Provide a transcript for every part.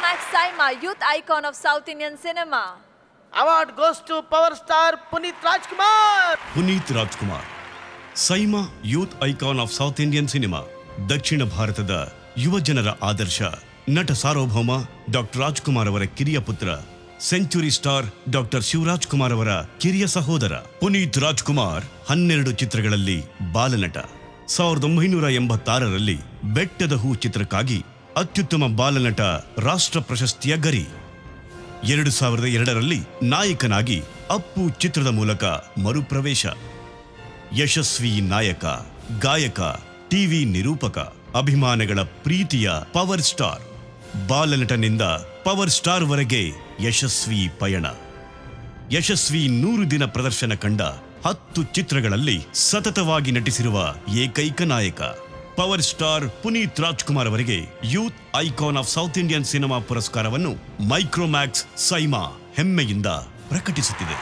Micromax Saima, Youth Icon of South Indian Cinema. Award goes to Power Star Puneet Rajkumar. Puneeth Rajkumar SIIMA youth icon of south Indian cinema. ದಕ್ಷಿಣ ಭಾರತದ ಯುವ ಜನರ ಆದರ್ಶ. ನಟ ಸಾರ್ವಭೌಮ doctor Rajkumar ಅವರ ಕಿರಿಯ ಪುತ್ರ, century star doctor Shivaraj Kumar ಅವರ ಕಿರಿಯ ಸಹೋದರ. ಪುನೀತ್ ರಾಜ್ಕುಮಾರ್ 12 ಚಿತ್ರಗಳಲ್ಲಿ ಬಾಲನಟ. 1986ರಲ್ಲಿ ಬೆಟ್ಟದ ಹೂ ಚಿತ್ರಕ್ಕಾಗಿ ಅತ್ಯುತ್ತಮ ಬಾಲನಟ ರಾಷ್ಟ್ರ ಪ್ರಶಸ್ತಿಯ ಗರಿ. 2002ರಲ್ಲಿ ನಾಯಕನಾಗಿ ಅಪ್ಪು ಚಿತ್ರದ ಮೂಲಕ ಮರುಪ್ರವೇಶ. ಯಶಸ್ವಿ ನಾಯಕ, ಗಾಯಕ, ಟಿವಿ ನಿರೂಪಕ, ಅಭಿಮಾನಿಗಳ ಪ್ರೀತಿಯ ಪವರ್ ಸ್ಟಾರ್. ಬಾಲನಟನಿಂದ ಪವರ್ ಸ್ಟಾರ್ ವರೆಗೆ ಯಶಸ್ವಿ ಪಯಣ. ಯಶಸ್ವಿ 100 ದಿನ ಪ್ರದರ್ಶನ ಕಂಡ 10 ಚಿತ್ರಗಳಲ್ಲಿ ಸತತವಾಗಿ ನಟಿಸಿರುವ ಏಕೈಕ ನಾಯಕ. ಪವರ್ ಸ್ಟಾರ್ ಪುನೀತ್ ರಾಜ್ಕುಮಾರ್ ಅವರಿಗೆ youth icon of south Indian cinema ಪುರಸ್ಕಾರವನ್ನು ಮೈಕ್ರೋಮ್ಯಾಕ್ಸ್ ಸೈಮಾ ಹೆಮ್ಮೆಯಿಂದ ಪ್ರಕಟಿಸುತ್ತಿದೆ.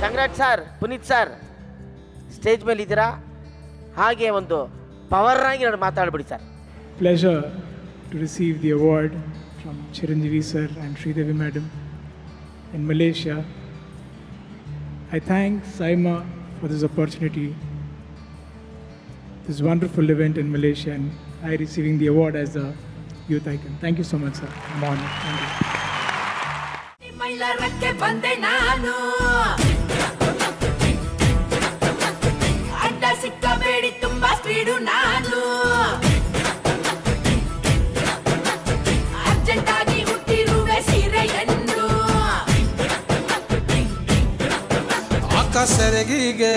Congrat sir, Puneeth sir stage ಮೇಲೆ ಇದ್ದೀರಾ, ಹಾಗೆ ಒಂದು ಪವರ್ ಆಗಿ ನಾನು ಮಾತಾಡ್ಬಿಡಿ ಸರ್. Pleasure to receive the award from Chiranjeevi sir and Sridevi madam in Malaysia. I thank Saima for this opportunity, this wonderful event in Malaysia, and I receiving the award as a youth icon. Thank you so much sir. I'm honored. Thank you. ಸಿಕ್ಕಬೇಡಿ ತುಂಬಾ speed ನಾನು, urgent ಆಗಿ ಹುಟ್ಟಿರುವೆ ಸೀರೆಯನ್ನು, ಆಕಾಶ ಸೆರಗಿಗೆ